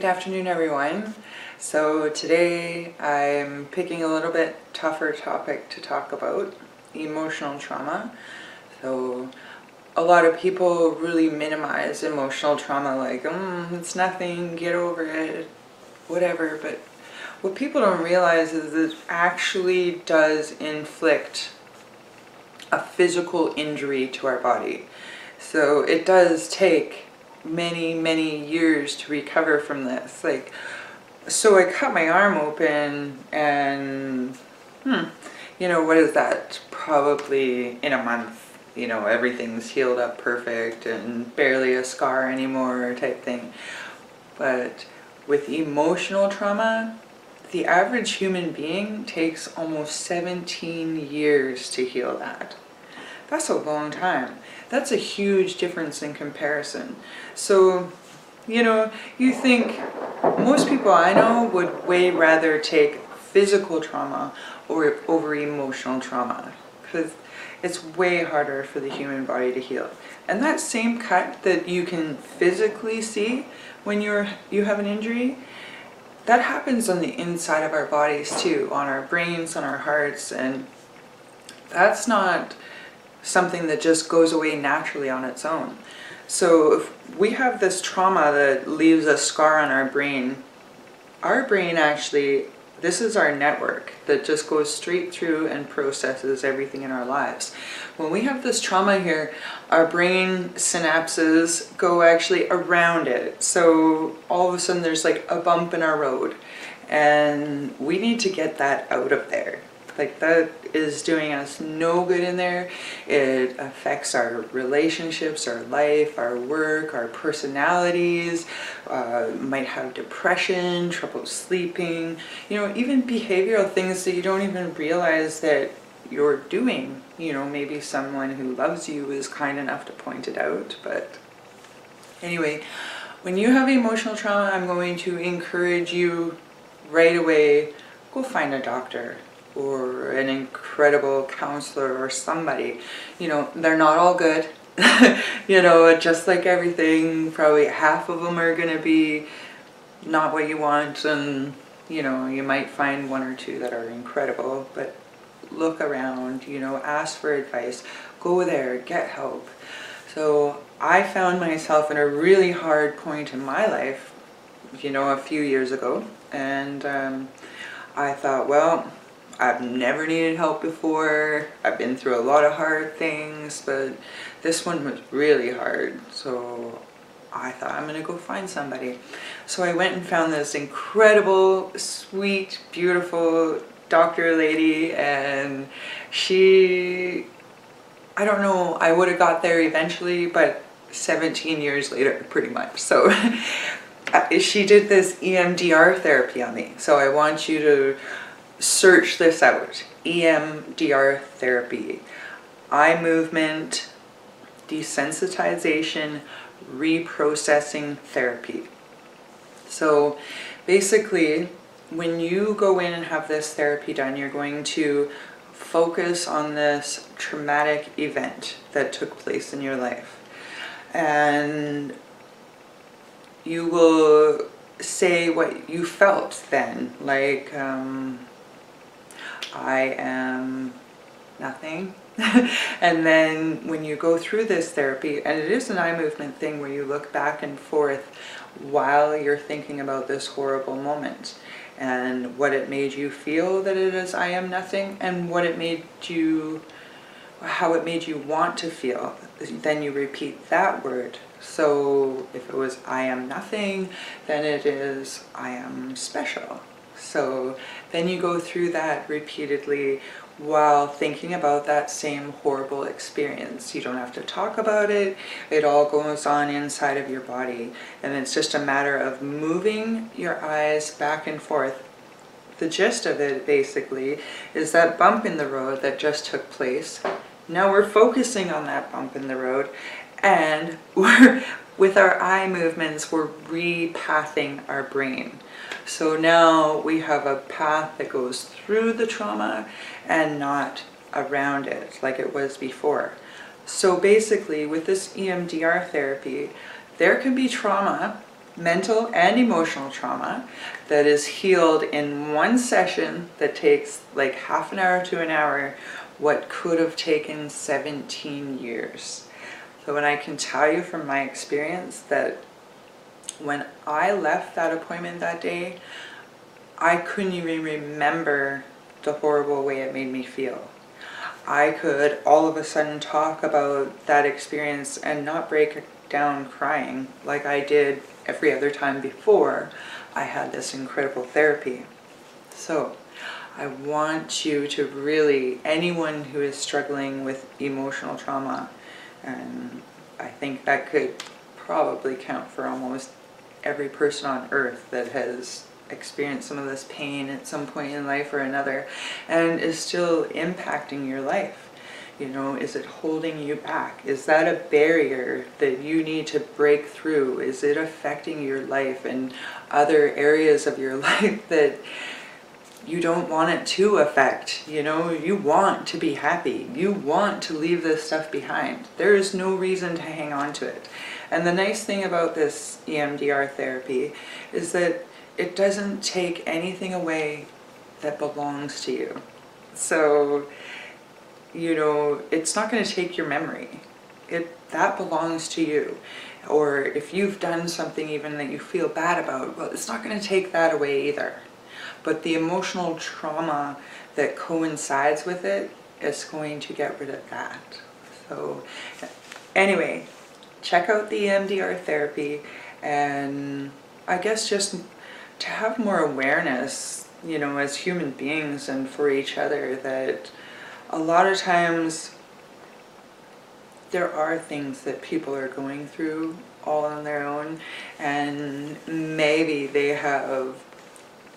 Good afternoon, everyone. So today I'm picking a little bit tougher topic to talk about, emotional trauma. So a lot of people really minimize emotional trauma, like, it's nothing, get over it, whatever. But what people don't realize is it actually does inflict a physical injury to our body. So it does take many years to recover from this. Like, so I cut my arm open and what is that, probably in a month, everything's healed up perfect and barely a scar anymore type thing. But with emotional trauma, the average human being takes almost 17 years to heal that. That's a long time. That's a huge difference in comparison. So, you think most people I know would way rather take physical trauma over emotional trauma, because it's way harder for the human body to heal. And that same cut that you can physically see when you have an injury, that happens on the inside of our bodies too, on our brains, on our hearts, and that's not something that just goes away naturally on its own. So if we have this trauma that leaves a scar on our brain actually, this is our network that just goes straight through and processes everything in our lives. When we have this trauma here, our brain synapses go actually around it. So all of a sudden there's like a bump in our road, and we need to get that out of there. Like, that is doing us no good in there. It affects our relationships, our life, our work, our personalities. Might have depression, trouble sleeping, even behavioral things that you don't even realize that you're doing. Maybe someone who loves you is kind enough to point it out. But anyway, when you have emotional trauma, I'm going to encourage you right away, go find a doctor or an incredible counselor or somebody. They're not all good. Just like everything, probably half of them are going to be not what you want, and you might find one or two that are incredible. But look around, ask for advice, go there, get help. So I found myself in a really hard point in my life, a few years ago, and I thought, well, I've never needed help before. I've been through a lot of hard things, but this one was really hard. So I thought, I'm going to go find somebody. So I went and found this incredible, sweet, beautiful doctor lady, and she, I don't know, I would have got there eventually, but 17 years later, pretty much. So she did this EMDR therapy on me. So I want you to search this out. EMDR therapy. Eye movement, desensitization, reprocessing therapy. So basically, when you go in and have this therapy done, you're going to focus on this traumatic event that took place in your life. And you will say what you felt then, like, I am nothing. And then when you go through this therapy, and it is an eye movement thing where you look back and forth while you're thinking about this horrible moment and what it made you feel that it is I am nothing, and what it made you, how it made you want to feel. Then you repeat that word. So if it was I am nothing, then it is I am special. So then you go through that repeatedly while thinking about that same horrible experience. You don't have to talk about it. It all goes on inside of your body. And it's just a matter of moving your eyes back and forth. The gist of it, basically, is that bump in the road that just took place. Now we're focusing on that bump in the road, and with our eye movements, we're repathing our brain. So now we have a path that goes through the trauma and not around it like it was before. So basically, with this EMDR therapy, there can be trauma mental and emotional trauma that is healed in one session that takes like half an hour to an hour, what could have taken 17 years. So when I can tell you from my experience that when I left that appointment that day, I couldn't even remember the horrible way it made me feel. I could all of a sudden talk about that experience and not break down crying like I did every other time before I had this incredible therapy. So I want you to really, anyone who is struggling with emotional trauma, and I think that could probably count for almost every person on earth that has experienced some of this pain at some point in life or another and is still impacting your life. You know, is it holding you back? Is that a barrier that you need to break through? Is it affecting your life and other areas of your life that you don't want it to affect? You know, you want to be happy. You want to leave this stuff behind. There is no reason to hang on to it. And the nice thing about this EMDR therapy is that it doesn't take anything away that belongs to you. So, you know, it's not going to take your memory. That belongs to you. Or if you've done something even that you feel bad about, well, it's not going to take that away either. But the emotional trauma that coincides with it is going to get rid of that. So anyway, check out the EMDR therapy, and I guess just to have more awareness, you know, as human beings and for each other, that a lot of times there are things that people are going through all on their own, and maybe they have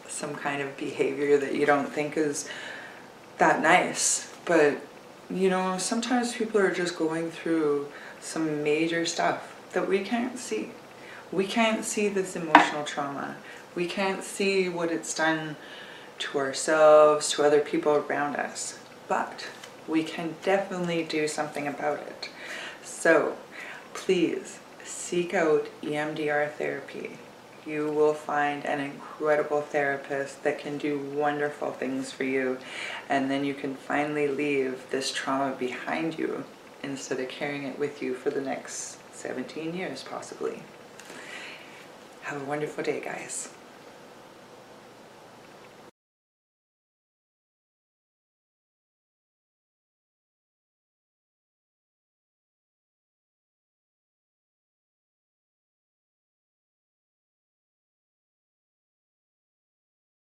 some kind of behavior that you don't think is that nice. But, you know, sometimes people are just going through some major stuff that we can't see. We can't see this emotional trauma. We can't see what it's done to ourselves, to other people around us. But we can definitely do something about it. So please seek out EMDR therapy. You will find an incredible therapist that can do wonderful things for you, and then you can finally leave this trauma behind you instead of carrying it with you for the next 17 years possibly. Have a wonderful day, guys.